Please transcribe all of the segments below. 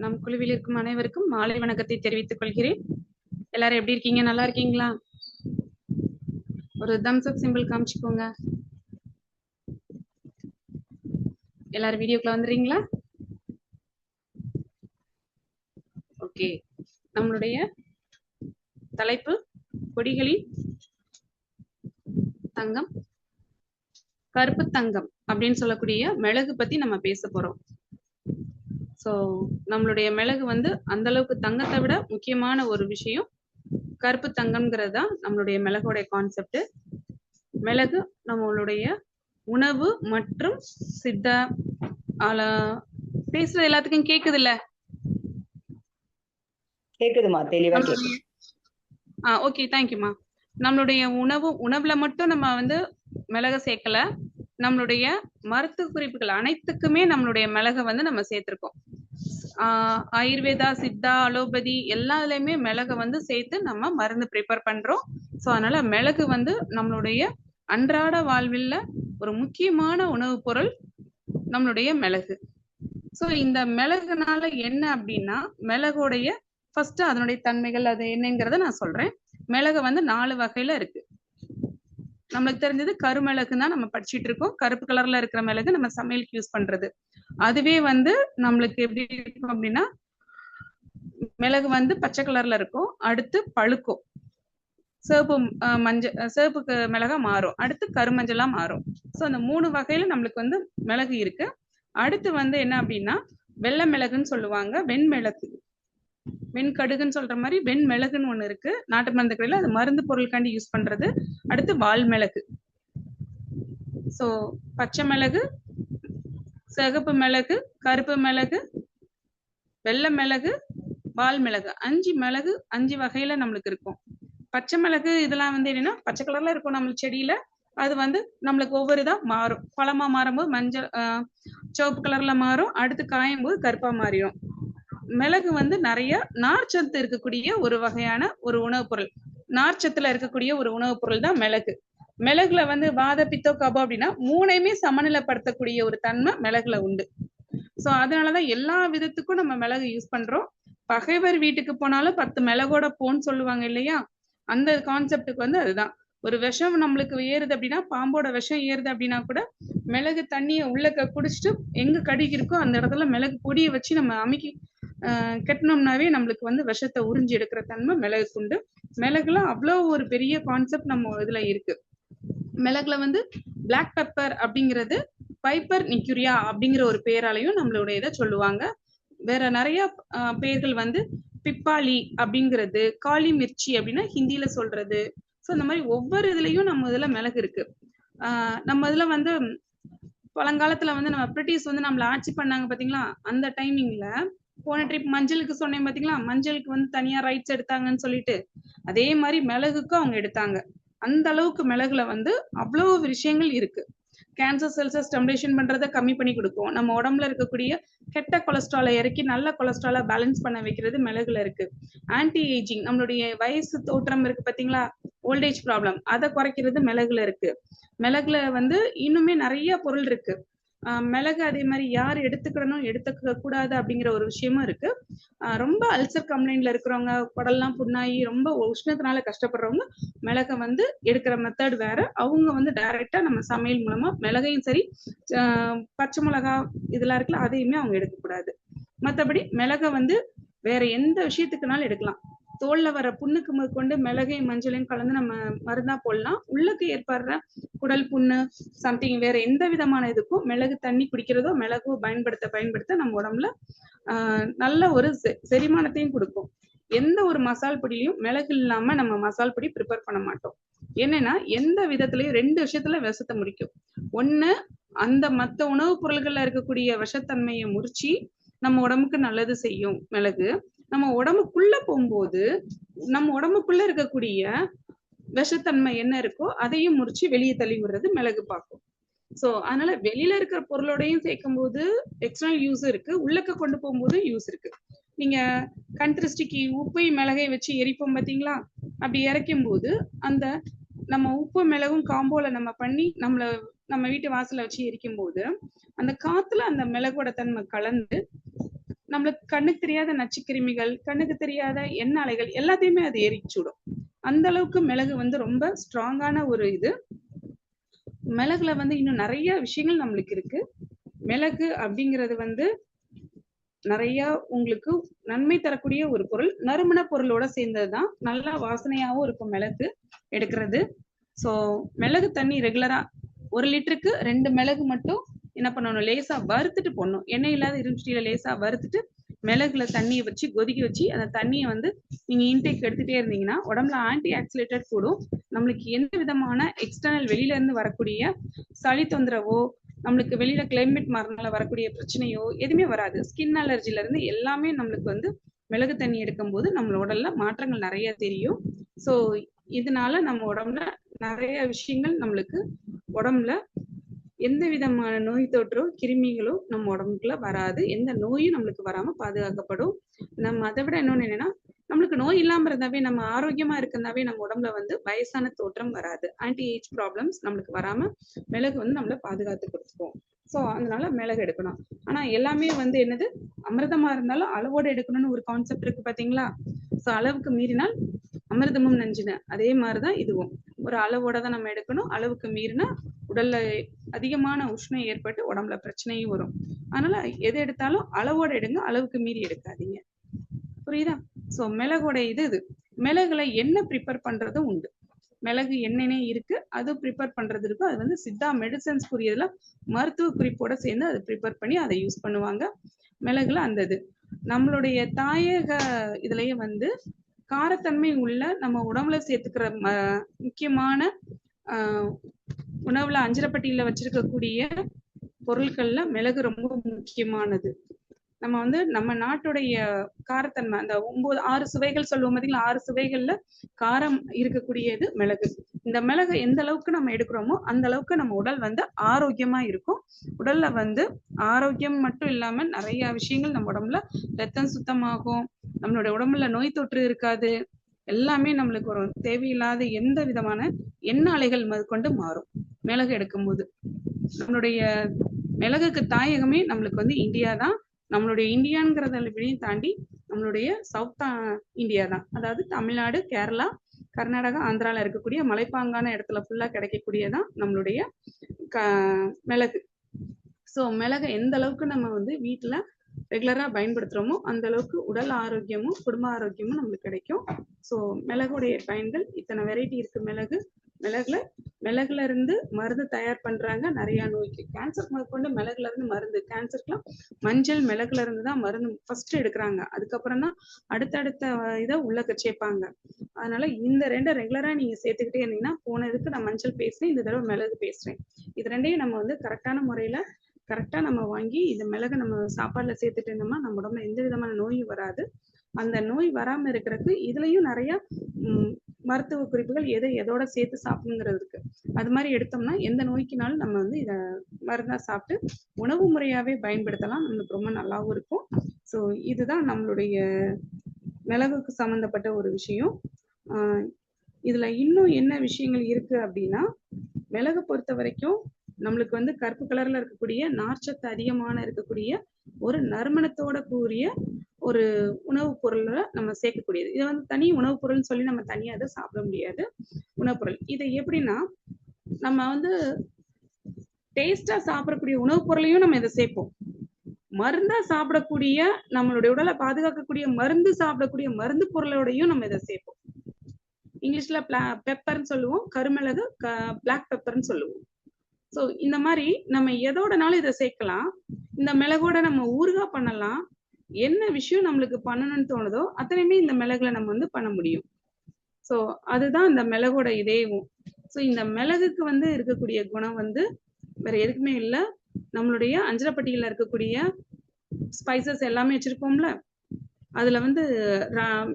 நம் குழுவில் இருக்கும் அனைவருக்கும் மாலை வணக்கத்தை தெரிவித்துக் கொள்கிறேன். எல்லாரும் எப்படி இருக்கீங்க? நல்லா இருக்கீங்களா? ஒரு தம்ஸ் அப் சிம்பிள் காமிச்சுக்கோங்க. எல்லாரும் வீடியோக்குள்ள வந்துடுறீங்களா? ஓகே, நம்மளுடைய தலைப்பு கொடிகளின் தங்கம், கருப்பு தங்கம் அப்படின்னு சொல்லக்கூடிய மிளகு பத்தி நம்ம பேச போறோம். ஸோ நம்மளுடைய மிளகு வந்து அந்த அளவுக்கு தங்கத்தை விட முக்கியமான ஒரு விஷயம் கருப்பு தங்கம்ங்கிறது தான் நம்மளுடைய மிளகோடைய கான்செப்ட். மிளகு நம்மளுடைய உணவு மற்றும் சித்த பேசுறது எல்லாத்துக்கும் கேக்குது இல்ல? கேக்குதுமா, தெளிவா கேக்குது. ஓகே, தேங்க்யூமா. நம்மளுடைய உணவுல மட்டும் நம்ம வந்து மிளக சேர்க்கல, நம்மளுடைய மருத்துவ குறிப்புகள் அனைத்துக்குமே நம்மளுடைய மிளகை வந்து நம்ம சேர்த்திருக்கோம். ஆயுர்வேதா, சித்தா, அலோபதி எல்லாத்துலயுமே மிளகை வந்து சேர்த்து நம்ம மருந்து ப்ரிப்பேர் பண்றோம். ஸோ அதனால மிளகு வந்து நம்மளுடைய அன்றாட வாழ்வில் ஒரு முக்கியமான உணவுப் பொருள் நம்மளுடைய மிளகு. ஸோ இந்த மிளகுனால என்ன அப்படின்னா, மிளகுடைய ஃபர்ஸ்ட் அதனுடைய தன்மைகள் அது என்னங்கிறத நான் சொல்றேன். மிளகு வந்து 4 வகையில இருக்கு. நம்மளுக்கு தெரிஞ்சது கருமிளகு தான் நம்ம படிச்சுட்டு இருக்கோம். கருப்பு கலர்ல இருக்கிற மிளகு நம்ம சமையலுக்கு யூஸ் பண்றது. அதுவே வந்து நம்மளுக்கு எப்படி இருக்கும் அப்படின்னா, மிளகு வந்து பச்சை கலர்ல இருக்கும், அடுத்து பழுக்கும், சிவப்பு சிவப்புக்கு மிளகா மாறும், அடுத்து கருமஞ்சளா மாறும். ஸோ அந்த 3 வகையில நம்மளுக்கு வந்து மிளகு இருக்கு. அடுத்து வந்து என்ன அப்படின்னா, வெள்ளை மிளகுன்னு சொல்லுவாங்க, வெண்மிளகு, வெண்கடுகுன்னு சொல்ற மாதிரி வெண்மிளகுன்னு ஒண்ணு இருக்கு நாட்டு மருந்து கடையில, அது மருந்து பொருளுக்காண்டி யூஸ் பண்றது. அடுத்து வால் மிளகு. ஸோ பச்சை மிளகு, சிகப்பு மிளகு, கருப்பு மிளகு, வெள்ளை மிளகு, வால் மிளகு, 5 மிளகு 5 வகையில நம்மளுக்கு இருக்கும். பச்சை மிளகு இதெல்லாம் வந்து என்னன்னா பச்சை கலர்ல இருக்கும் நம்ம செடியில, அது வந்து நம்மளுக்கு ஒவ்வொரு இதா மாறும். பழமா மாறும்போது மஞ்சள் சிவப்பு கலர்ல மாறும், அடுத்து காயும் போது கருப்பா மாறிடும். மிளகு வந்து நிறைய நார்ச்சத்து இருக்கக்கூடிய ஒரு வகையான ஒரு உணவுப் பொருள். நார்ச்சத்துல இருக்கக்கூடிய ஒரு உணவுப் பொருள் தான் மிளகு. மிளகுல வந்து வாத, பித்தோ, கபம் அப்படின்னா 3யுமே சமநிலைப்படுத்தக்கூடிய ஒரு தன்மை மிளகுல உண்டு. ஸோ அதனாலதான் எல்லா விதத்துக்கும் நம்ம மிளகு யூஸ் பண்றோம். பகைவர் வீட்டுக்கு போனாலும் 10 மிளகோட போன்னு சொல்லுவாங்க இல்லையா? அந்த கான்செப்டுக்கு வந்து அதுதான். ஒரு விஷம் நம்மளுக்கு ஏறுது அப்படின்னா, பாம்போட விஷம் ஏறுது அப்படின்னா கூட மிளகு தண்ணியை உள்ளக்க குடிச்சிட்டு எங்க கடிக்கு இருக்கோ அந்த இடத்துல மிளகு பொடியை வச்சு நம்ம அமுக்கி கெட்டினோம்னாவே நம்மளுக்கு வந்து விஷத்தை உறிஞ்சி எடுக்கிற தன்மை மிளகுக்கு உண்டு. மிளகுல அவ்வளோ ஒரு பெரிய கான்செப்ட் நம்ம இதுல இருக்கு. மிளகுல வந்து பிளாக் பெப்பர் அப்படிங்கிறது பைப்பர் நிக்யூரியா அப்படிங்கிற ஒரு பேராலையும் நம்மளுடைய இதை சொல்லுவாங்க. வேற நிறைய பேர்கள் வந்து பிப்பாளி அப்படிங்கிறது, காளி மிர்ச்சி அப்படின்னா ஹிந்தியில சொல்றது. ஸோ இந்த மாதிரி ஒவ்வொரு இதுலயும் நம்ம இதுல மிளகு இருக்கு. நம்ம இதுல வந்து பழங்காலத்துல வந்து நம்ம பிரிட்டிஷ் வந்து நம்மள ஆட்சி பண்ணாங்க பாத்தீங்களா, அந்த டைமிங்ல போன ட்ரிப் மஞ்சளுக்கு சொன்னேன் பாத்தீங்களா, மஞ்சளுக்கு வந்து தனியா ரைட்ஸ் எடுத்தாங்கன்னு சொல்லிட்டு, அதே மாதிரி மிளகுக்கும் அவங்க எடுத்தாங்க. அந்த அளவுக்கு மிளகுல வந்து அவ்வளவு விஷயங்கள் இருக்கு. கேன்சர் செல்ஸை ஸ்டெம்லேஷன் பண்றதை கம்மி பண்ணி கொடுக்கும். நம்ம உடம்புல இருக்கக்கூடிய கெட்ட கொலஸ்ட்ராலை இறக்கி நல்ல கொலஸ்ட்ராலை பேலன்ஸ் பண்ண வைக்கிறது மிளகுல இருக்கு. ஆன்டி ஏஜிங், நம்மளுடைய வயசு தோற்றம் இருக்கு பாத்தீங்களா, ஓல்டேஜ் ப்ராப்ளம், அதை குறைக்கிறது மிளகுல இருக்கு. மிளகுல வந்து இன்னுமே நிறைய பொருள் இருக்கு. மிளகு அதே மாதிரி யார் எடுத்துக்கிடணும் எடுத்துக்க கூடாது அப்படிங்கிற ஒரு விஷயமும் இருக்கு. ரொம்ப அல்சர் கம்ப்ளைண்ட்ல இருக்கிறவங்க, குடல்லாம் புண்ணாகி ரொம்ப உஷ்ணத்தினால கஷ்டப்படுறவங்க மிளகை வந்து எடுக்கிற மெத்தட் வேற. அவங்க வந்து டைரக்டா நம்ம சமையல் மூலமா மிளகையும் சரி, பச்சை மிளகா இதெல்லாம் இருக்குல்ல, அதையுமே அவங்க எடுக்கக்கூடாது. மற்றபடி மிளகை வந்து வேற எந்த விஷயத்துக்குனாலும் எடுக்கலாம். தோல்ல வர புண்ணுக்கு கொண்டு மிளகையும் மஞ்சளையும் கலந்து நம்ம மருந்தா போடலாம். உள்ளுக்கு ஏற்படுற குடல் புண்ணு சம்திங் வேற எந்த விதமான இதுக்கும் மிளகு தண்ணி குடிக்கிறதோ மிளகு பயன்படுத்த நம்ம உடம்புல நல்ல ஒரு செரிமானத்தையும் கொடுக்கும். எந்த ஒரு மசால் பொடியிலையும் மிளகு இல்லாம நம்ம மசால் பொடி ப்ரிப்பேர் பண்ண மாட்டோம். என்னன்னா எந்த விதத்திலையும் 2 விஷயத்துல விஷத்தை முறிக்கும். ஒண்ணு, அந்த மற்ற உணவுப் பொருள்கள்ல இருக்கக்கூடிய விஷத்தன்மையை முறிச்சு நம்ம உடம்புக்கு நல்லது செய்யும் மிளகு. நம்ம உடம்புக்குள்ள போகும்போது நம்ம உடம்புக்குள்ள இருக்கக்கூடிய விஷத்தன்மை என்ன இருக்கோ அதையும் முறிச்சு வெளியே தள்ளி விடுறது மிளகு பார்க்கும். ஸோ அதனால வெளியில இருக்கிற பொருளோடையும் சேர்க்கும் போது எக்ஸ்டர்னல் யூஸ் இருக்கு, உள்ளக்க கொண்டு போகும்போது யூஸ் இருக்கு. நீங்க கண் திருஷ்டிக்கு உப்பையும் மிளகையும் வச்சு எரிப்போம் பார்த்தீங்களா, அப்படி இறக்கும் போது அந்த நம்ம உப்பு மிளகும் காம்போல நம்ம பண்ணி நம்ம வீட்டு வாசல வச்சு எரிக்கும் போது அந்த காத்துல அந்த மிளகோட தன்மை கலந்து நம்மளுக்கு கண்ணுக்கு தெரியாத நச்சுக்கிருமிகள், கண்ணுக்கு தெரியாத எண்ண அலைகள் எல்லாத்தையுமே அது எரிச்சுடும். அந்த அளவுக்கு மிளகு வந்து ரொம்ப ஸ்ட்ராங்கான ஒரு இது. மிளகுல வந்து இன்னும் நிறைய விஷயங்கள் நம்மளுக்கு இருக்கு. மிளகு அப்படிங்கிறது வந்து நிறைய உங்களுக்கு நன்மை தரக்கூடிய ஒரு பொருள். நறுமண பொருளோட சேர்ந்ததுதான். நல்லா வாசனையாவும் இருக்கும் மிளகு எடுக்கிறது. சோ மிளகு தண்ணி ரெகுலரா 1 லிட்டருக்கு 2 மிளகு மட்டும் என்ன பண்ணணும், லேசா வறுத்துட்டு போடணும். எண்ணெய் இல்லாத இரும்புச்சட்டியில லேசா வறுத்துட்டு மிளகுல தண்ணியை வச்சு கொதிக்க வச்சு அந்த தண்ணியை வந்து நீங்க இன்டேக் எடுத்துட்டே இருந்தீங்கன்னா உடம்புல ஆன்டி ஆக்சிலேட்டட் கூடும். நம்மளுக்கு எந்த விதமான எக்ஸ்டர்னல் வெளியில இருந்து வரக்கூடிய சளி தொந்தரவோ, நம்மளுக்கு வெளியில கிளைமேட் மாறினால வரக்கூடிய பிரச்சனையோ எதுவுமே வராது. ஸ்கின் அலர்ஜில இருந்து எல்லாமே நம்மளுக்கு வந்து மிளகு தண்ணி எடுக்கும்போது நம்ம உடல்ல மாற்றங்கள் நிறைய தெரியும். சோ இதனால நம்ம உடம்புல நிறைய விஷயங்கள் நம்மளுக்கு உடம்புல எந்த விதமான நோய் தொற்றோ கிருமிகளோ நம்ம உடம்புக்குள்ள வராது. எந்த நோயும் நம்மளுக்கு வராம பாதுகாக்கப்படும். நம்ம அதை விட இன்னொன்னு என்னன்னா, நம்மளுக்கு நோய் இல்லாம இருந்தாவே, நம்ம ஆரோக்கியமா இருந்தாவே நம்ம உடம்புல வந்து வயசான தோற்றம் வராது. ஆன்டி ஏஜ் ப்ராப்ளம்ஸ் நம்மளுக்கு வராம மிளகு வந்து நம்மள பாதுகாத்து கொடுத்துக்கும். சோ அதனால மிளகு எடுக்கணும். ஆனா எல்லாமே வந்து என்னது, அமிர்தமா இருந்தாலும் அளவோட எடுக்கணும்னு ஒரு கான்செப்ட் இருக்கு பாத்தீங்களா. சோ அளவுக்கு மீறினால் அமிர்தமும் நஞ்சுன்னு, அதே மாதிரிதான் இதுவும். ஒரு அளவோட தான் நம்ம எடுக்கணும். அளவுக்கு மீறினா உடல்ல அதிகமான உஷ்ணம் ஏற்பட்டு உடம்புல பிரச்சனையும் வரும். அதனால எது எடுத்தாலும் அளவோட எடுங்க, அளவுக்கு மீறி எடுக்காதீங்க. புரியுதா? சோ மிளகோட இது மிளகுல எண்ணெய் ப்ரிப்பேர் பண்றதும் உண்டு. மிளகு எண்ணெய்னே இருக்கு, அது ப்ரிப்பேர் பண்றது இருக்கு. அது வந்து சித்தா மெடிசன்ஸ் கூறியதுல மருத்துவ குறிப்போட சேர்ந்து அதை ப்ரிப்பேர் பண்ணி அதை யூஸ் பண்ணுவாங்க. மிளகுல அந்த இது நம்மளுடைய தாயக இதுலயே வந்து காரத்தன்மை உள்ள நம்ம உடம்புல சேர்த்துக்கிற முக்கியமான உணவுல அஞ்சரப்பட்டியில வச்சிருக்கக்கூடிய பொருட்கள்ல மிளகு ரொம்ப முக்கியமானது. நம்ம வந்து நம்ம நாட்டுடைய காரத்தன்மை, அந்த 6 சுவைகள் சொல்லுவோம் பாத்தீங்களா, 6 சுவைகள்ல காரம் இருக்கக்கூடியது மிளகு. இந்த மிளகு எந்த அளவுக்கு நம்ம எடுக்கிறோமோ அந்த அளவுக்கு நம்ம உடல் வந்து ஆரோக்கியமா இருக்கும். உடல்ல வந்து ஆரோக்கியம் மட்டும் இல்லாம நிறைய விஷயங்கள் நம்ம உடம்புல ரத்தம் சுத்தமாகும். நம்மளுடைய உடம்புல நோய் தொற்று இருக்காது. எல்லாமே நம்மளுக்கு ஒரு தேவையில்லாத எந்த விதமான எண்ண அலைகள் கொண்டு மாறும் மிளகு எடுக்கும் போது. நம்மளுடைய மிளகுக்கு தாயகமே நம்மளுக்கு வந்து இந்தியா தான். நம்மளுடைய இந்தியாங்கிறதையும் தாண்டி நம்மளுடைய சவுத் இந்தியா தான். அதாவது தமிழ்நாடு, கேரளா, கர்நாடகா, ஆந்திரால இருக்கக்கூடிய மலைப்பாங்கான இடத்துல ஃபுல்லா கிடைக்கக்கூடியதான் நம்மளுடைய மிளகு. சோ மிளகு எந்த அளவுக்கு நம்ம வந்து வீட்டுல ரெகுலரா பயன்படுத்துறோமோ அந்த அளவுக்கு உடல் ஆரோக்கியமும் குடும்ப ஆரோக்கியமும் நம்மளுக்கு கிடைக்கும். சோ மிளகுடைய பயன்கள் இத்தனை வெரைட்டி இருக்கு. மிளகுல இருந்து மருந்து தயார் பண்றாங்க நிறைய நோய்க்கு. கேன்சர் முதற்கொண்டு மிளகுல இருந்து மருந்து. கேன்சருக்குலாம் மஞ்சள் மிளகுல இருந்து தான் மருந்து ஃபர்ஸ்ட் எடுக்கிறாங்க. அதுக்கப்புறம் தான் அடுத்தடுத்த இதை உள்ள சேர்ப்பாங்க. அதனால இந்த ரெண்டை ரெகுலரா நீங்க சேர்த்துக்கிட்டே இருந்தீங்கன்னா, போனதுக்கு நான் மஞ்சள் பேசுறேன், இந்த தடவை மிளகு பேசுறேன். இது ரெண்டையும் நம்ம வந்து கரெக்டான முறையில கரெக்டா நம்ம வாங்கி இந்த மிளகு நம்ம சாப்பாடுல சேர்த்துட்டு இருந்தோம்னா நம்ம உடம்புல எந்த விதமான நோயும் வராது. அந்த நோய் வராம இருக்கிறதுக்கு இதுலயும் நிறைய மருத்துவ குறிப்புகள் எதோட சேர்த்து சாப்பிடுங்கிறது இருக்கு. அது மாதிரி எடுத்தோம்னா எந்த நோய்க்குனாலும் நம்ம வந்து இத மருந்தா சாப்பிட்டு உணவு முறையாவே பயன்படுத்தலாம். நம்மளுக்கு ரொம்ப நல்லாவும் இருக்கும். சோ இதுதான் நம்மளுடைய மிளகுக்கு சம்பந்தப்பட்ட ஒரு விஷயம். இதுல இன்னும் என்ன விஷயங்கள் இருக்கு அப்படின்னா, மிளகு பொறுத்த வரைக்கும் நம்மளுக்கு வந்து கருப்பு கலர்ல இருக்கக்கூடிய நார்ச்சத்து அதிகமான இருக்கக்கூடிய ஒரு நறுமணத்தோட கூடிய ஒரு உணவுப் பொருளை நம்ம சேர்க்கக்கூடியது. இதை வந்து தனி உணவுப் பொருள்னு சொல்லி நம்ம தனியா அதை சாப்பிட முடியாது. உணவுப் பொருள் இதை எப்படின்னா, நம்ம வந்து டேஸ்டா சாப்பிடக்கூடிய உணவுப் பொருளையும் நம்ம இதை சேர்ப்போம். மருந்தா சாப்பிடக்கூடிய நம்மளுடைய உடலை பாதுகாக்கக்கூடிய மருந்து சாப்பிடக்கூடிய மருந்து பொருளோடையும் நம்ம இதை சேர்ப்போம். இங்கிலீஷ்ல பெப்பர்ன்னு சொல்லுவோம், கருமிளகு பிளாக் பெப்பர்ன்னு சொல்லுவோம். சோ இந்த மாதிரி நம்ம எதோடனாலும் இதை சேர்க்கலாம். இந்த மிளகோட நம்ம ஊறுகாய் பண்ணலாம். என்ன விஷயம் நம்மளுக்கு பண்ணணும்னு தோணுதோ அத்தனையுமே இந்த மிளகுல நம்ம வந்து பண்ண முடியும். சோ அதுதான் இந்த மிளகோட இதேவும். சோ இந்த மிளகுக்கு வந்து இருக்கக்கூடிய குணம் வந்து வேற எதுக்குமே இல்லை. நம்மளுடைய அஞ்சரப்பட்டியில இருக்கக்கூடிய ஸ்பைசஸ் எல்லாமே வச்சிருப்போம்ல, அதுல வந்து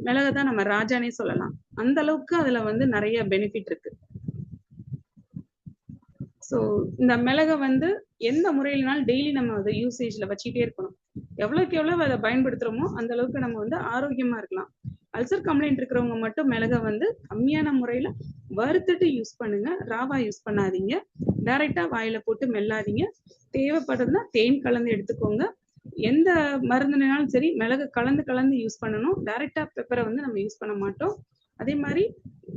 மிளகு தான் நம்ம ராஜானே சொல்லலாம். அந்த அளவுக்கு அதுல வந்து நிறைய பெனிஃபிட் இருக்கு. சோ இந்த மிளகை வந்து எந்த முறையிலனாலும் டெய்லி நம்ம அதை யூசேஜ்ல வச்சுட்டே இருக்கணும். எவ்வளவுக்கு எவ்வளவு அதை பயன்படுத்துறோமோ அந்த அளவுக்கு நம்ம வந்து ஆரோக்கியமா இருக்கலாம். அல்சர் கம்ப்ளைண்ட் இருக்கிறவங்க மட்டும் மிளகை வந்து கம்மியான முறையில வறுத்துட்டு யூஸ் பண்ணுங்க. ராவா யூஸ் பண்ணாதீங்க. டைரக்டா வாயில போட்டு மெல்லாதீங்க. தேவைப்படுதுன்னா தேன் கலந்து எடுத்துக்கோங்க. எந்த மருந்துனாலும் சரி மிளகு கலந்து கலந்து யூஸ் பண்ணணும். டைரக்டா பெப்பரை வந்து நம்ம யூஸ் பண்ண மாட்டோம். அதே மாதிரி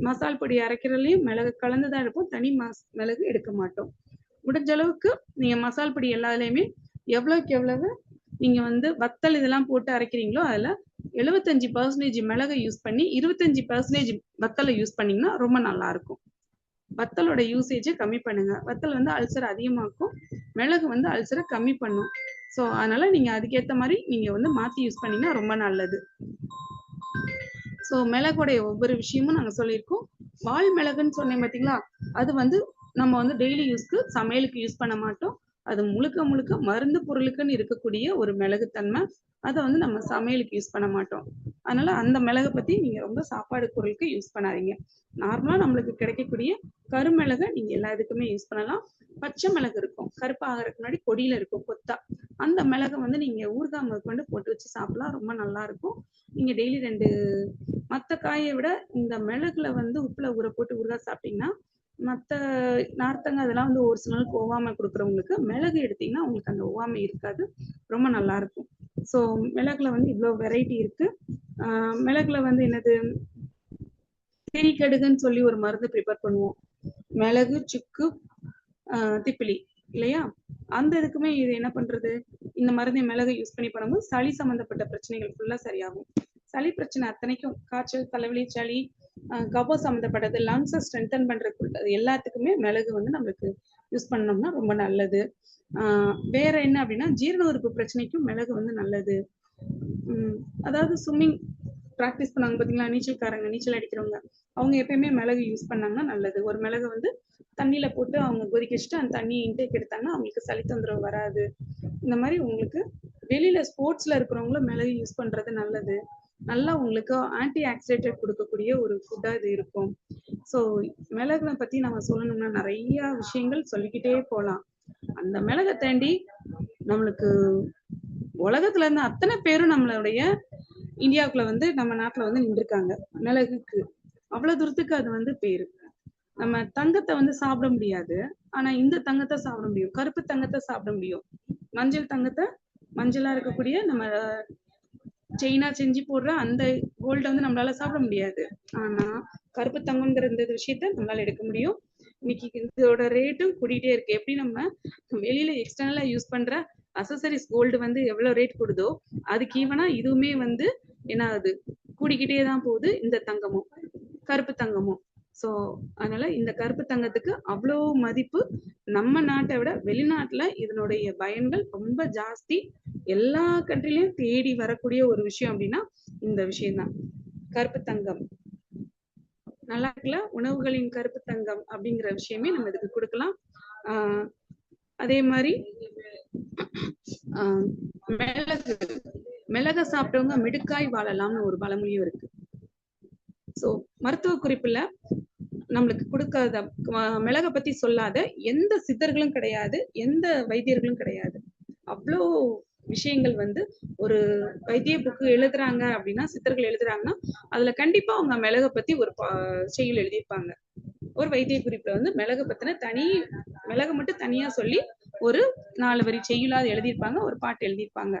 மசால் பொடி அரைக்கிறதுலயும் மிளகு கலந்துதான் எடுப்போம், தனி மிளகு எடுக்க மாட்டோம். முடிஞ்ச அளவுக்கு நீங்க மசால் பொடி எல்லாத்துலயுமே எவ்வளவுக்கு எவ்வளவு நீங்க வந்து வத்தல் இதெல்லாம் போட்டு அரைக்கிறீங்களோ அதுல 75% மிளகை யூஸ் பண்ணி 25% வத்தலை யூஸ் பண்ணீங்கன்னா ரொம்ப நல்லா இருக்கும். வத்தலோட யூசேஜை கம்மி பண்ணுங்க. வத்தல் வந்து அல்சர் அதிகமாக்கும், மிளகு வந்து அல்சரை கம்மி பண்ணும். ஸோ அதனால நீங்க அதுக்கேற்ற மாதிரி நீங்க வந்து மாத்தி யூஸ் பண்ணீங்கன்னா ரொம்ப நல்லது. ஸோ மிளகுடைய ஒவ்வொரு விஷயமும் நாங்க சொல்லியிருக்கோம். வால் மிளகுன்னு சொன்னேன் பார்த்தீங்களா, அது வந்து நம்ம வந்து டெய்லி யூஸ்க்கு சமையலுக்கு யூஸ் பண்ண மாட்டோம். அது முழுக்க முழுக்க மருந்து பொருளுக்குன்னு இருக்கக்கூடிய ஒரு மிளகுத்தன்மை. அதை வந்து நம்ம சமையலுக்கு யூஸ் பண்ண மாட்டோம். அதனால அந்த மிளகை பத்தி நீங்க ரொம்ப சாப்பாடு பொருளுக்கு யூஸ் பண்ணாதீங்க. நார்மலா நம்மளுக்கு கிடைக்கக்கூடிய கருமிளகை நீங்க எல்லா இதுக்குமே யூஸ் பண்ணலாம். பச்சை மிளகு இருக்கும், கருப்பு ஆகிறதுக்கு முன்னாடி கொடியில இருக்கும் கொத்தா, அந்த மிளகை வந்து நீங்க ஊறுகாய் முதற்கொண்டு போட்டு வச்சு சாப்பிடலாம், ரொம்ப நல்லா இருக்கும். நீங்க டெய்லி 2 மற்ற காயை விட இந்த மிளகுல வந்து உப்புல ஊற போட்டு ஊறுகாய் சாப்பிட்டீங்கன்னா, மற்ற நார்த்தங்காய் அதெல்லாம் வந்து ஒரு சில நாள் ஒவ்வாமை கொடுக்குறவங்களுக்கு மிளகு எடுத்தீங்கன்னா உங்களுக்கு அந்த ஒவ்வாமை இருக்காது, ரொம்ப நல்லா இருக்கும். ஸோ மிளகுல வந்து இவ்வளவு வெரைட்டி இருக்கு. மிளகுல வந்து என்னது, திரிகடுகுன்னு சொல்லி ஒரு மருந்து ப்ரிப்பேர் பண்ணுவோம். மிளகு, சுக்கு, திப்பிலி இல்லையா, அந்த இதுக்குமே இது என்ன பண்றது, இந்த மருந்தை மிளகு யூஸ் பண்ணி பண்ணும்போது சளி சம்பந்தப்பட்ட பிரச்சனைகள் ஃபுல்லா சரியாகும். சளி பிரச்சனை அத்தனைக்கும், காய்ச்சல், தலைவலி, சளி, கபம் சம்பந்தப்பட்டது, லங்ஸை ஸ்ட்ரென்தன் பண்றதுக்கு எல்லாத்துக்குமே மிளகு வந்து நம்மளுக்கு யூஸ் பண்ணோம்னா ரொம்ப நல்லது. வேற என்ன அப்படின்னா, ஜீரண உறுப்பு பிரச்சனைக்கும் மிளகு வந்து நல்லது. அதாவது ஸ்விம்மிங் ப்ராக்டிஸ் பண்ணாங்க பார்த்தீங்களா, நீச்சல்காரங்க, நீச்சல் அடிக்கிறவங்க, அவங்க எப்பயுமே மிளகு யூஸ் பண்ணாங்கன்னா நல்லது. ஒரு மிளகு வந்து தண்ணியில போட்டு அவங்க கொதிக்க வச்சுட்டு அந்த தண்ணி இன்டேக் எடுத்தாங்கன்னா அவங்களுக்கு சளி தொந்தரவு வராது. இந்த மாதிரி உங்களுக்கு வெளியில ஸ்போர்ட்ஸ்ல இருக்கிறவங்களும் மிளகு யூஸ் பண்றது நல்லது. நல்லா உங்களுக்கு ஆன்டி ஆக்சிடேட்டட் கொடுக்கக்கூடிய ஒரு ஃபுட்டா இது இருக்கும். ஸோ மிளகுனை பத்தி நம்ம சொல்லணும்னா நிறைய விஷயங்கள் சொல்லிக்கிட்டே போகலாம். அந்த மிளகை தாண்டி நம்மளுக்கு உலகத்துல இருந்து அத்தனை பேரும் நம்மளுடைய இந்தியாவுக்குள்ள வந்து நம்ம நாட்டுல வந்து நின்றுருக்காங்க மிளகுக்கு. அவ்வளவு தூரத்துக்கு அது வந்து பேரு. நம்ம தங்கத்தை வந்து சாப்பிட முடியாது, ஆனா இந்த தங்கத்தை சாப்பிட முடியும், கருப்பு தங்கத்தை சாப்பிட முடியும். மஞ்சள் தங்கத்தை, மஞ்சளா இருக்கக்கூடிய நம்ம செயினா செஞ்சு போடுற அந்த கோல்டை வந்து நம்மளால சாப்பிட முடியாது, ஆனா கருப்பு தங்கம்ங்கிற இந்த விஷயத்த நம்மளால எடுக்க முடியும். இன்னைக்கு இதோட ரேட்டும் கூடிட்டே இருக்கு. எப்படி நம்ம வெளியில எக்ஸ்டர்னலா யூஸ் பண்ற அசசரிஸ் கோல்டு வந்து எவ்வளவு ரேட் கொடுதோ அதுக்கு ஈவனா இதுவுமே வந்து என்ன ஆகுது, கூடிக்கிட்டே தான் போகுது இந்த தங்கமும், கருப்பு தங்கமும். ஸோ அதனால இந்த கருப்பு தங்கத்துக்கு அவ்வளோ மதிப்பு. நம்ம நாட்டை விட வெளிநாட்டுல இதனுடைய பயன்கள் ரொம்ப ஜாஸ்தி. எல்லா கண்ட்ரிலையும் தேடி வரக்கூடிய ஒரு விஷயம் அப்படின்னா இந்த விஷயம்தான், கருப்பு தங்கம். நல்லா இருக்குல்ல, உணவுகளின் கருப்பு தங்கம் அப்படிங்கிற விஷயமே நம்ம இதுக்கு கொடுக்கலாம். அதே மாதிரி மிளகை சாப்பிட்டவங்க மிடுக்காய் வாழலாம்னு ஒரு பழமொழியும் இருக்கு. ஸோ மருத்துவ குறிப்புல நம்மளுக்கு கொடுக்காத மிளகை பத்தி சொல்லாத எந்த சித்தர்களும் கிடையாது, எந்த வைத்தியர்களும் கிடையாது. அவ்வளோ விஷயங்கள் வந்து ஒரு வைத்திய புக்கு எழுதுறாங்க அப்படின்னா, சித்தர்கள் எழுதுறாங்கன்னா அதுல கண்டிப்பா அவங்க மிளகை பத்தி ஒரு செய்யுள் எழுதியிருப்பாங்க. ஒரு வைத்திய குறிப்புல வந்து மிளகு பத்தின தனி மிளகு மட்டும் தனியா சொல்லி ஒரு 4 வரி செய்யுளாது எழுதியிருப்பாங்க, ஒரு பாட்டு எழுதியிருப்பாங்க.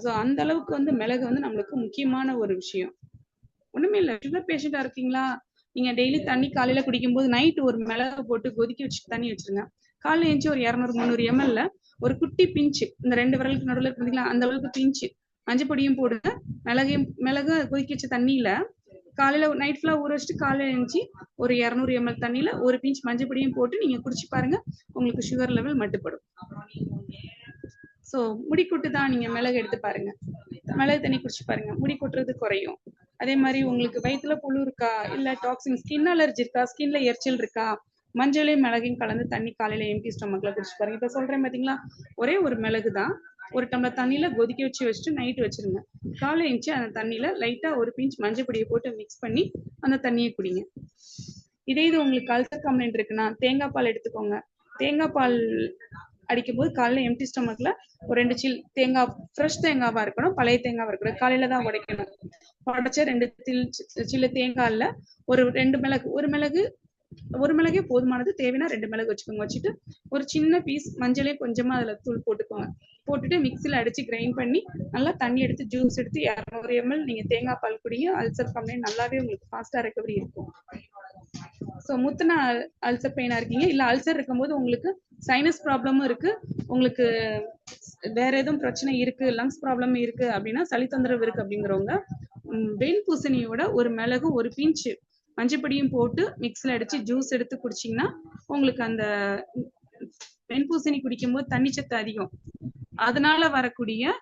ஸோ அந்த அளவுக்கு வந்து மிளகு வந்து நம்மளுக்கு முக்கியமான ஒரு விஷயம். ஒண்ணுமே இல்லை, சுகர் பேஷண்டா இருக்கீங்களா, நீங்க டெய்லி தண்ணி காலையில குடிக்கும் போது நைட் ஒரு மிளகு போட்டு கொதிக்க வச்சு தண்ணி வச்சிருங்க. காலையில எழுந்து ஒரு 200-300 ml ஒரு குட்டி பிஞ்சு, இந்த 2 விரலுக்கு நடுவில் இருந்தீங்களா அந்த அளவுக்கு பிஞ்சு மஞ்சள் பொடியும் போடுங்க, மிளகு கொதிக்க வச்ச தண்ணியில காலையில நைட் ஃபுல்லா ஊற வச்சுட்டு காலையில எழுந்துச்சு ஒரு 200 ml தண்ணியில ஒரு பிஞ்ச் மஞ்சள் பொடியும் போட்டு நீங்க குடிச்சு பாருங்க, உங்களுக்கு சுகர் லெவல் மட்டுப்படும். ஸோ முடி கொட்டுதான், நீங்க மிளகு எடுத்து பாருங்க, மிளகு தண்ணி குடிச்சு பாருங்க, முடி கொட்டுறது குறையும். அதே மாதிரி உங்களுக்கு வயிற்றுல புழு இருக்கா, இல்ல டாக்ஸின், ஸ்கின் அலர்ஜி இருக்கா, ஸ்கின்ல எரிச்சல் இருக்கா, மஞ்சளையும் மிளகையும் கலந்து தண்ணி காலையில எம்டி ஸ்டொமக்ல குடிச்சு பாருங்க. இப்ப சொல்றேன் பாத்தீங்களா, ஒரே ஒரு மிளகு தான், ஒரு டம்ளர் தண்ணியில கொதிக்க வச்சுட்டு நைட் வச்சிருங்க, காலையில எழுந்துச்சு அந்த தண்ணியில லைட்டா ஒரு பிஞ்ச் மஞ்சள் பொடியை போட்டு மிக்ஸ் பண்ணி அந்த தண்ணியை குடிங்க. இதே இது உங்களுக்கு அல்சர் கம்ப்ளைண்ட் இருக்குன்னா தேங்காய் பால் எடுத்துக்கோங்க. தேங்காய் பால் அடிக்கும் போது காலையில எம்டி ஸ்டொமக்ல ஒரு 2 சில் தேங்காய், ஃப்ரெஷ் தேங்காவா இருக்கணும், பழைய தேங்காவா இருக்கணும், காலையில தான் உடைக்கணும். உடைச்ச 2 சில்லு தேங்காய்ல ஒரு 2 மிளகு, ஒரு மிளகே போதுமானது, தேவைன்னா 2 மிளகு வச்சுக்கோங்க. வச்சுட்டு ஒரு சின்ன பீஸ் மஞ்சளே கொஞ்சமா அதுல தூள் போட்டுக்கோங்க. போட்டுட்டு மிக்சியில் அடிச்சு கிரைண்ட் பண்ணி நல்லா தண்ணி எடுத்து ஜூஸ் எடுத்து 200 ml நீங்க தேங்காய் பால் குடிங்க. அல்சர் கம்ப்ளைண்ட் நல்லாவே உங்களுக்கு ஃபாஸ்டா ரெக்கவரி இருக்கும். ஸோ முத்தின அல்சர் பெயினா இருக்கீங்க, இல்ல அல்சர் இருக்கும்போது உங்களுக்கு சைனஸ் ப்ராப்ளமும் இருக்கு, உங்களுக்கு வேற எதுவும் பிரச்சனை இருக்கு, லங்ஸ் ப்ராப்ளம் இருக்கு அப்படின்னா, சளி தொந்தரவு இருக்கு அப்படிங்கிறவங்க வெண் பூசணியோட ஒரு மிளகு ஒரு பிஞ்சு மஞ்சப்பொடியும் போட்டு மிக்ஸில் அடிச்சு ஜூஸ் எடுத்து குடிச்சிங்கன்னா உங்களுக்கு அந்த வெண்பூசணி குடிக்கும்போது தண்ணிச்சத்து அதிகம், அதனால வரக்கூடிய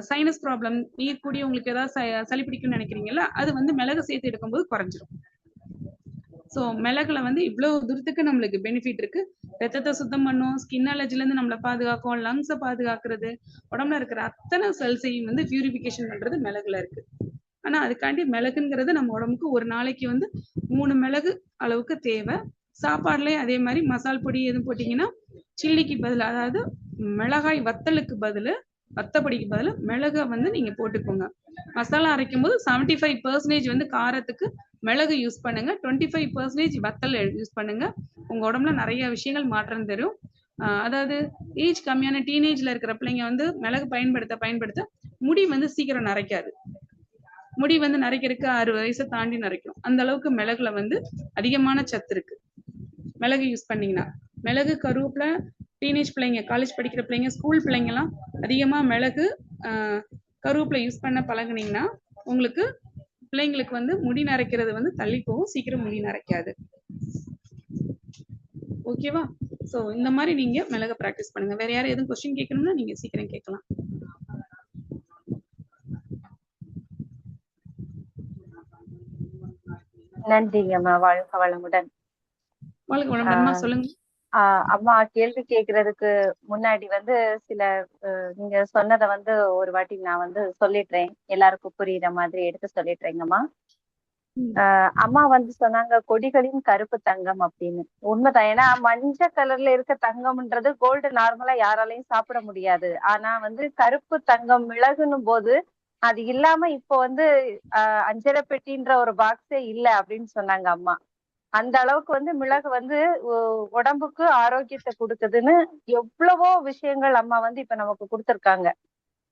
சைனஸ் ப்ராப்ளம் நீர் கூடிய உங்களுக்கு ஏதாவது சளி பிடிக்கும்னு நினைக்கிறீங்கல்ல, அது வந்து மிளகு சேர்த்து எடுக்கும்போது குறைஞ்சிரும். ஸோ மிளகுல வந்து இவ்வளவு தூரத்துக்கு நம்மளுக்கு பெனிஃபிட் இருக்கு. ரத்தத்தை சுத்தம் பண்ணும், ஸ்கின் அலர்ஜில இருந்து நம்மளை பாதுகாக்கும், லங்ஸை பாதுகாக்கிறது, உடம்புல இருக்கிற அத்தனை செல்ஸையும் வந்து பியூரிஃபிகேஷன் பண்றது மிளகுல இருக்கு. ஆனா அதுக்காண்டி மிளகுங்கிறது நம்ம உடம்புக்கு ஒரு நாளைக்கு வந்து 3 மிளகு அளவுக்கு தேவை. சாப்பாடுலயே அதே மாதிரி மசால் பொடி எதுவும் போட்டீங்கன்னா சில்லிக்கு பதில், அதாவது மிளகாய் வத்தலுக்கு பதில், வத்தப்பொடிக்கு பதில் மிளகை வந்து நீங்க போட்டுக்கோங்க. மசாலா அரைக்கும் போது 75% வந்து காரத்துக்கு மிளகு யூஸ் பண்ணுங்க, 25% வத்தல் யூஸ் பண்ணுங்க. உங்க உடம்புல நிறைய விஷயங்கள் மாற்றம் தரும். அதாவது ஏஜ் கம்மியான டீனேஜ்ல இருக்கிற பிள்ளைங்க வந்து மிளகு பயன்படுத்த முடி வந்து சீக்கிரம் நரைக்காது. முடி வந்து நரைக்கிறதுக்கு 6 வயசை தாண்டி நரைக்கும். அந்த அளவுக்கு மிளகுல வந்து அதிகமான சத்து இருக்கு. மிளகு யூஸ் பண்ணீங்கன்னா மிளகு, கருவேப்பிலை, டீனேஜ் பிள்ளைங்க, காலேஜ் படிக்கிற பிள்ளைங்க, ஸ்கூல் பிள்ளைங்க எல்லாம் அதிகமா மிளகு கருவேப்பிலை யூஸ் பண்ண பழகுனீங்கன்னா உங்களுக்கு பிள்ளைங்களுக்கு வந்து முடி நரைக்கிறது வந்து தள்ளி போகும், சீக்கிரம் முடி நரைக்காது. ஓகேவா? சோ இந்த மாதிரி நீங்க மிளக பிராக்டிஸ் பண்ணுங்க. வேற யாரும் எதுவும் கொஸ்டின் கேட்கணும்னா நீங்க சீக்கிரம் கேட்கலாம். நன்றிங்கம்மா, வாழ்க வளமுடன். வாழ்க வளமுடன்மா, சொல்லுங்க. அம்மா, கேள்வி கேட்கறதுக்கு முன்னாடி வந்து சில நீங்க சொன்னதை வந்து ஒரு வாட்டி நான் வந்து சொல்லிடுறேன், எல்லாருக்கும் புரியுற மாதிரி எடுத்து சொல்லிடுறேங்கம்மா. அம்மா வந்து சொன்னாங்க கொடிகளின் கருப்பு தங்கம் அப்படின்னு. உண்மைதான். ஏன்னா மஞ்சள் கலர்ல இருக்க தங்கம்ன்றது கோல்டு நார்மலா யாராலையும் சாப்பிட முடியாது. ஆனா வந்து கருப்பு தங்கம் மிளகுன்னும் போது அது இல்லாம இப்போ வந்து அஞ்சரை பெட்டின்ற ஒரு பாக்ஸே இல்ல அப்படின்னு சொன்னாங்க அம்மா. அந்த அளவுக்கு வந்து மிளகு வந்து உடம்புக்கு ஆரோக்கியத்தை கொடுக்குதுன்னு எவ்வளவோ விஷயங்கள் அம்மா வந்து இப்ப நமக்கு கொடுத்துருக்காங்க.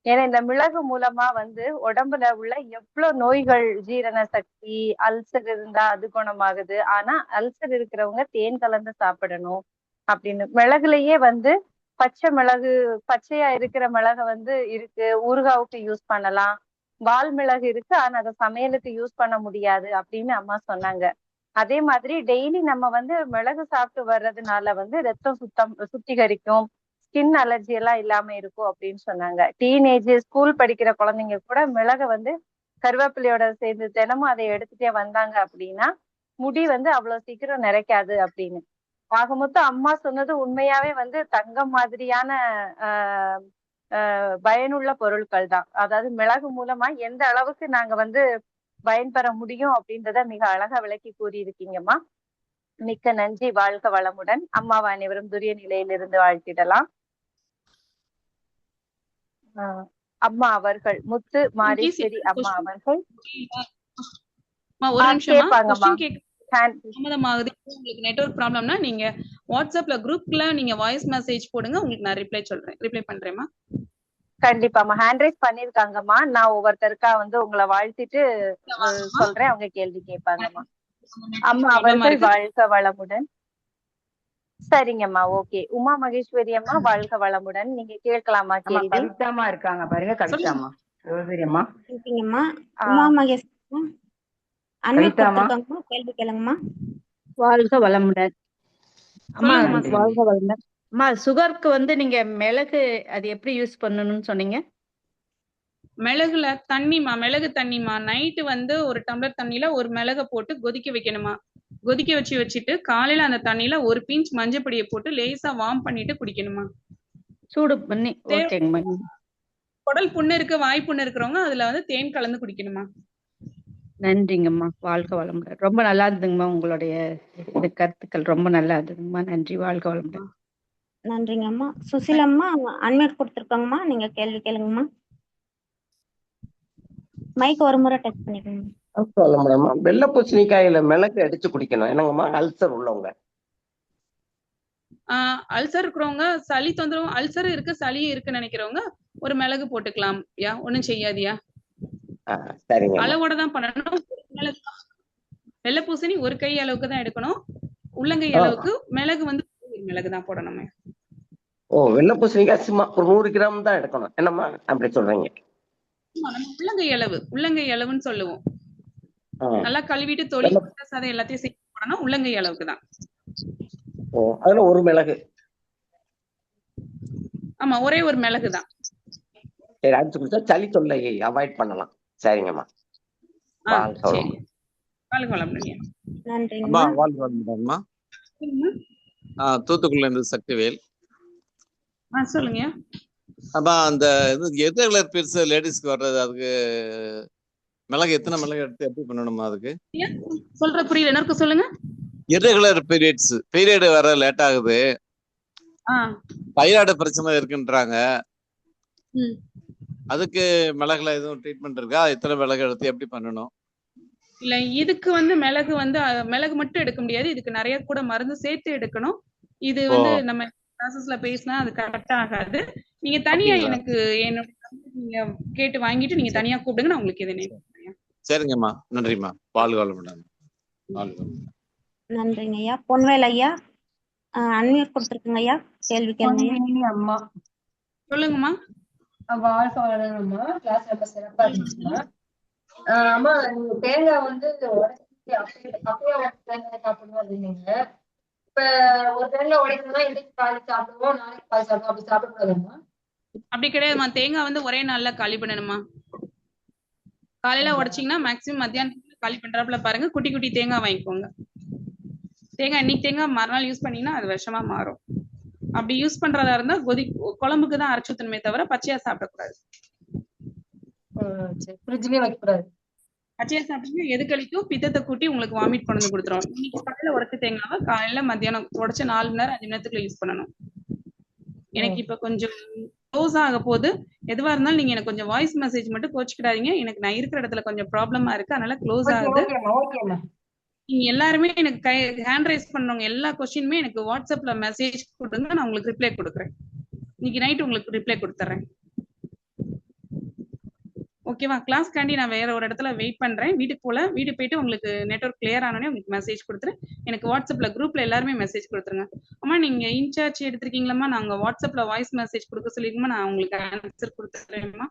ஏன்னா இந்த மிளகு மூலமா வந்து உடம்புல உள்ள எவ்வளவு நோய்கள், ஜீரண சக்தி, அல்சர் இருந்தா அது குணமாகுது. ஆனா அல்சர் இருக்கிறவங்க தேன் கலந்து சாப்பிடணும் அப்படின்னு. மிளகுலயே வந்து பச்சை மிளகு, பச்சையா இருக்கிற மிளகு வந்து இருக்கு, ஊறுகாவுக்கு யூஸ் பண்ணலாம். வால் மிளகு இருக்கு, ஆனா அதை சமையலுக்கு யூஸ் பண்ண முடியாது அப்படின்னு அம்மா சொன்னாங்க. அதே மாதிரி டெய்லி நம்ம வந்து மிளகு சாப்பிட்டு வர்றதுனால வந்து ரத்தம் சுத்திகரிக்கும், ஸ்கின் அலர்ஜி எல்லாம் இல்லாம இருக்கும் அப்படின்னு சொன்னாங்க. டீனேஜ், ஸ்கூல் படிக்கிற குழந்தைங்க கூட மிளக வந்து கருவேப்பிலையோட சேர்ந்து தினமும் அதை எடுத்துட்டே வந்தாங்க அப்படின்னா முடி வந்து அவ்வளவு சீக்கிரம் நிறைக்காது அப்படின்னு. ஆக மொத்தம் அம்மா சொன்னது உண்மையாவே வந்து தங்கம் மாதிரியான பயனுள்ள பொருட்கள் தான். அதாவது மிளகு மூலமா எந்த அளவுக்கு நாங்க வந்து பயன்பெற முடியும் அப்படின்றத மிக அழகா விளக்கி கூறியிருக்கீங்கம்மா. மிக்க நன்றி. வாழ்க வளமுடன். அம்மாவை அனைவரும் துரிய நிலையிலிருந்து வாழ்த்திடலாம். அம்மா அவர்கள், முத்து மாரீஸ்வரி அம்மா அவர்கள் கேட்பாங்கம்மா. உங்களுக்கு நெட்வொர்க் ப்ராப்ளம்னா நீங்க வாட்ஸ்அப்ல குரூப்ல நீங்க வாய்ஸ் மெசேஜ் போடுங்க, உங்களுக்கு நான் ரிப்ளை பண்றேன்மா. கண்டிப்பாமா, ஹேண்ட் ரைஸ் பண்ணிருக்காங்கம்மா. நான் ஒவ்வொருத்தருக்கா வந்து உங்களை வாழ்த்திட்டு சொல்றேன், அவங்க கேள்வி கேட்பாங்கம்மா. அம்மா அவர்கள் வாழ்க வளமுடன். சரிங்கம்மா, ஓகே. உமா மகேஸ்வரி அம்மா வாழ்க வளமுடன். நீங்க கேட்கலாமா கேள்வி? கவிதாமா இருக்காங்க பாருங்க. கவிதாமா, சிவகிரிம்மா. இருக்கீங்கம்மா. உமா மகேஸ்வரி கேள்வி கேளுங்கம்மா. வாழ்க வளமுடன் அம்மா. வாழ்க வளமுடன் அம்மா. சுகருக்கு வந்து நீங்க மிளகு அது எப்படி யூஸ் பண்ணணும்னு சொன்னீங்க? மிளகுல தண்ணிமா, மிளகு தண்ணிமா, நைட்டு வந்து ஒரு டம்ளர் தண்ணியில ஒரு மிளக போட்டு கொதிக்க வைக்கணுமா. கொதிக்க வச்சுட்டு காலையில அந்த தண்ணியில ஒரு பிஞ்ச் மஞ்சப்பொடியை போட்டு லேசா வார்ம் பண்ணிட்டு குடிக்கணுமா. சூடு பண்ணி. குடல் புண்ணு இருக்கு, வாய் புண்ணு இருக்கிறவங்க அதுல வந்து தேன் கலந்து குடிக்கணுமா. நன்றிங்கம்மா, வாழ்க வளமுடன். ரொம்ப நல்லா இருந்துங்கம்மா, உங்களுடைய இது கருத்துக்கள் ரொம்ப நல்லா இருந்ததுங்கம்மா. நன்றி, வாழ்க வளமுடன். நன்றிங்கம்மா. சுசிலம்மா அன்மியூட் கொடுத்துருக்காங்கம்மா, நீங்க கேள்வி கேளுங்கம்மா. மைக் ஒரு முறை டச் பண்ணிக்கோங்க. சொல்ல முடியுமா? வெள்ளை பூசணிக்காயில மிளகு அடிச்சு குடிக்கணும் என்னங்கம்மா, அல்சர் உள்ளவங்க? அல்சர் இருக்கிறவங்க, சளி தொந்தரவு, அல்சர் இருக்கு, சளி இருக்குன்னு நினைக்கிறவங்க ஒரு மிளகு போட்டுக்கலாம். யா ஒண்ணும் செய்யாதியா. சரிங்கம்மா. அளவோட தான் பண்ணணும். வெள்ளை பூசணி ஒரு கை அளவுக்கு தான் எடுக்கணும். உள்ளங்கை அளவுக்கு மிளகு வந்து மிளகு தான் போடணும். ஓ, வெள்ளை பூசணிக்காய் சும்மா ஒரு 100 கிராம் தான் எடுக்கணும். என்னம்மா அப்படி சொல்றீங்க? நம்ம உள்ளங்கை அளவுன்னு சொல்லுவோம். நல்லா கழுவிட்டு தொளி சதை எல்லாத்தையும் சேர்த்து போடணும். உள்ளங்கை அளவுக்கு தான். ஓ, அதுல ஒரு மிளகு. ஆமா, ஒரே ஒரு மிளகு தான். சரி, அடிச்சு குடிச்சா சளி தொல்லையை அவாய்ட் பண்ணலாம். சரிங்கம்மா. சரி, வாழ்க வளமுடன். நன்றிங்கம்மா. வாழ்க வளமுடன்மா. தூத்துக்குடியில இருந்து சக்திவேல். சொல்லுங்க. அப்பா அந்த இது இர்ரெகுலர் பீரியட்ஸ் லேடிஸ்க்கு வர்றது, அதுக்கு மிளகு எத்தனை மிளகு எடுத்து எப்படி பண்ணணுமா? அதுக்கு சொல்ற புரியல, எனக்கு சொல்லுங்க. இர்ரெகுலர் பீரியட்ஸ், பீரியட் வர லேட் ஆகுது, தைராய்டு பிரச்சனை இருக்குன்றாங்க. அதுக்கு மிளகுல எதுவும் ட்ரீட்மெண்ட் இருக்கா? எத்தனை மிளகு எடுத்து எப்படி பண்ணணும்? இல்ல, இதுக்கு வந்து மிளகு வந்து மிளகு மட்டும் எடுக்க முடியாது. இதுக்கு நிறைய கூட மருந்து சேர்த்து எடுக்கணும். இது வந்து நம்ம ப்ராசஸ்ல பேசினா அது கரெக்டா ஆகாது. நீங்க தனியா எனக்கு என்னோட நீங்க கேட்டு வாங்கிட்டு நீங்க தனியா கூப்பிடுங்க, நான் உங்களுக்கு எதுனே. சரிங்கம்மா, நன்றிம்மா. வாழ்க வளமுடன். நன்றிங்க ஐயா. பொன்வேல் ஐயா அன்மியூட் கொடுத்துருக்குங்க ஐயா, கேள்வி கேளுங்க. அம்மா சொல்லுங்கம்மா. வாழ்க வளருங்கம்மா. கிளாஸ் ரொம்ப சிறப்பா இருந்துச்சுமா. அம்மா, நீங்க தேங்காய் வந்து உடைச்சி அப்படியே தேங்காய் சாப்பிடணும் அப்படின்னீங்க. இப்ப ஒரு தேங்காய் உடைக்கணும்னா இன்னைக்கு பாதி சாப்பிடுவோம், நாளைக்கு பாதி சாப்பிடுவோம், அப்படி சாப்பிடக்கூடாதுமா? அப்படி கிடையாதுமா. தேங்காய் வந்து ஒரே நாள்ல காலி பண்ணணுமா. காலையில உடைச்சிங்கன்னா மேக்சிமம் மத்தியானம் காலி பண்றாப்புல பாருங்க. குட்டி குட்டி தேங்காய் வாங்கிக்கோங்க. தேங்காய் இன்னைக்கு தேங்காய் மறுநாள் யூஸ் பண்ணீங்கன்னா அது விஷமா மாறும். அப்படி யூஸ் பண்றதா இருந்தா குழம்புக்கு தான் அரைச்சு ஊத்தணுமே தவிர பச்சையா சாப்பிடக்கூடாது. ஃப்ரிட்ஜ்லயே வைக்கக்கூடாது. பச்சையா சாப்பிட்டீங்கன்னா எது கழிக்கும், பித்தத்தை கூட்டி உங்களுக்கு வாமிட் பண்ணி கொடுத்துரும். இன்னைக்கு காலையில உடைச்ச தேங்காவை காலையில மத்தியானம் உடைச்ச 4 மணி நேரம் 5 மணி நேரத்துக்குள்ள யூஸ் பண்ணணும். எனக்கு இப்ப கொஞ்சம் க்ளோஸ் ஆக போது. எதுவா இருந்தாலும் நீங்க எனக்கு கொஞ்சம் வாய்ஸ் மெசேஜ் மட்டும் கோச்சிக்கிடாதீங்க. எனக்கு நான் இருக்கிற இடத்துல கொஞ்சம் ப்ராப்ளமா இருக்கு, அதனால க்ளோஸ் ஆகுது. நீங்க எல்லாருமே எனக்கு ஹேண்ட் ரைஸ் பண்ணவங்க எல்லா கொஸ்டினுமே எனக்கு வாட்ஸ்அப்ல மெசேஜ் கொடுங்க, நான் உங்களுக்கு ரிப்ளை கொடுக்குறேன். இன்னைக்கு நைட் உங்களுக்கு ரிப்ளை கொடுத்துறேன். ஓகேவா? கிளாஸ்க்காண்டி நான் வேற ஒரு இடத்துல வெயிட் பண்றேன். வீட்டுக்கு போல, வீட்டுக்கு போயிட்டு உங்களுக்கு நெட்வொர்க் கிளியர் ஆனோடனே உங்களுக்கு மெசேஜ் கொடுத்துறேன். எனக்கு வாட்ஸ்அப்ல குரூப்ல எல்லாருமே மெசேஜ் கொடுத்துருங்க. அம்மா, நீங்க இன்சார்ஜ் எடுத்திருக்கீங்களா? நாங்க வாட்ஸ்அப்ல வாய்ஸ் மெசேஜ் கொடுக்க சொல்லிருக்கோமா, நான் உங்களுக்கு ஆன்சர் கொடுத்துறேன்மா.